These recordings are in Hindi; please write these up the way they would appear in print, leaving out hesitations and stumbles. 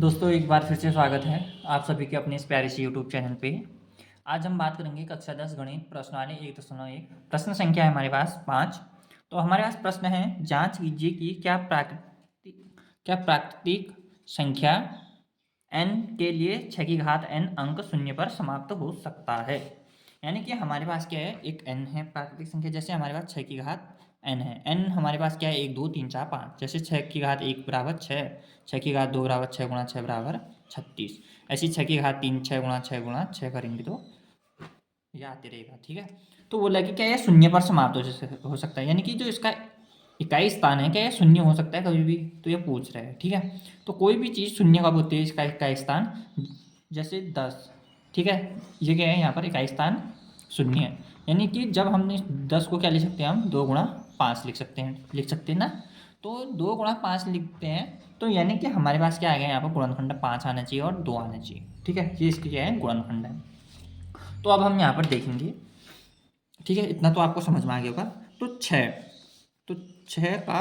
दोस्तों एक बार फिर से स्वागत है आप सभी के अपने इस प्यारे से यूट्यूब चैनल पे। आज हम बात करेंगे कक्षा 10 गणित प्रश्नावली 1.1। प्रश्न संख्या है हमारे पास 5। तो हमारे पास प्रश्न है, जांच कीजिए कि क्या प्राकृतिक संख्या n के लिए 6 की घात n अंक शून्य पर समाप्त हो सकता है। यानी कि हमारे पास क्या है, एक n है प्राकृतिक संख्या, जैसे हमारे पास 6 की घात n है। n हमारे पास क्या है, 1 2 3 4 5। जैसे 6 की घात 1 बराबर 6, 6 की घात 2 बराबर 6 गुणा 6 बराबर 36। ऐसी 6 की घात 3 6 गुणा 6 गुणा 6 करेंगे तो ये आते रहेगा। ठीक है, तो बोला कि क्या ये शून्य पर समाप्त हो सकता है, यानी कि जो इसका इकाई स्थान है क्या ये शून्य हो सकता है कभी भी, तो ये पूछ रहा है। ठीक है, तो कोई भी चीज़ शून्य कब होती है, इसका इकाई स्थान। जैसे 10, ठीक है, ये क्या है, यहाँ पर इकाई स्थान शून्य है। यानी कि जब हमने 10 को क्या लिख सकते हैं, हम 2 गुणा 5 लिख सकते हैं ना। तो 2 गुणा 5 लिखते हैं, तो यानी कि हमारे पास क्या आ गया, यहाँ पर गुणनखंड 5 आना चाहिए और 2 आना चाहिए। ठीक है, ये इसकी क्या है, गुणनखंड है। तो अब हम यहाँ पर देखेंगे। ठीक है, इतना तो आपको समझ में आ गया होगा। तो 6, तो 6 का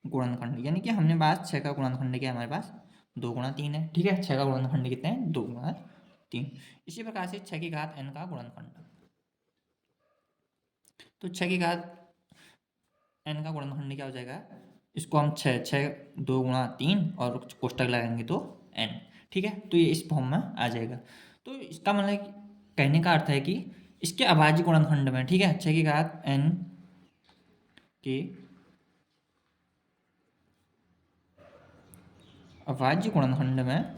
गुणनखंड, यानी कि हमने बात 6 का गुणनखंड किया, हमारे पास 2 गुणा 3 है। ठीक है, 6 का गुणनखंड कितने हैं, 2 गुणा 3। इसी प्रकार से 6 की घात n का गुणनखंड, तो 6 की घात n का गुणनखंड क्या हो जाएगा, इसको हम 6 2 गुणा 3 और कोष्टक लगाएंगे तो n। ठीक है, तो ये इस फॉर्म में आ जाएगा। तो इसका मतलब कहने का अर्थ है कि इसके अभाज्य गुणनखंड में, ठीक है, 6 की घात n के अभाज्य गुणनखंड में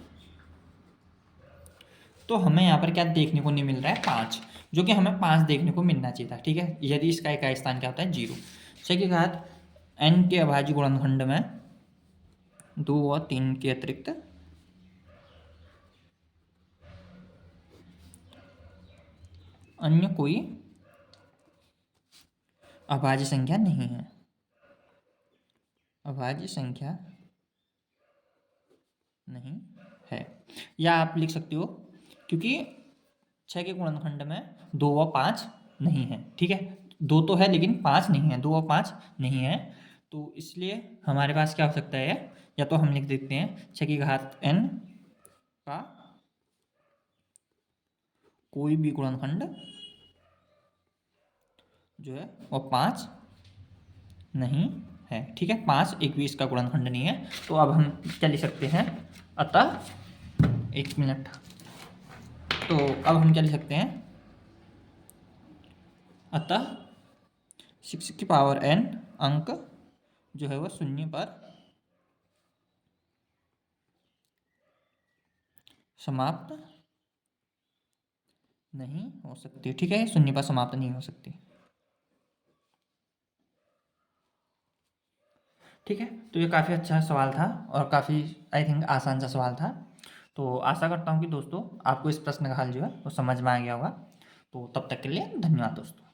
तो हमें यहाँ पर क्या देखने को नहीं मिल रहा है, 5, जो कि हमें 5 देखने को मिलना चाहिए था। ठीक है, यदि इसका इकाई स्थान क्या होता है, 0। 6 की घात n के अभाज्य गुणनखंड में 2 और 3 के अतिरिक्त अन्य कोई अभाज्य संख्या नहीं है। अभाज्य संख्या नहीं है, या आप लिख सकते हो, क्योंकि 6 के गुणनखंड में 2 और 5 नहीं है। ठीक है, 2 तो है लेकिन 5 नहीं है, 2 और 5 नहीं है। तो इसलिए हमारे पास क्या हो सकता है, या तो हम लिख देते हैं 6 की घात n का कोई भी गुणनखंड जो है वो 5 नहीं है। ठीक है, 5 एक भी इसका गुणनखंड नहीं है। तो अब हम क्या लिख सकते हैं, अतः, एक मिनट, तो अब हम क्या लिख सकते हैं, अतः 6 की पावर n अंक जो है वो शून्य पर समाप्त नहीं हो सकती। ठीक है, शून्य पर समाप्त नहीं हो सकती। ठीक है, तो ये काफ़ी अच्छा सवाल था और काफ़ी आई थिंक आसान सा सवाल था। तो आशा करता हूँ कि दोस्तों आपको इस प्रश्न का हल जो है वो समझ में आ गया होगा। तो तब तक के लिए धन्यवाद दोस्तों।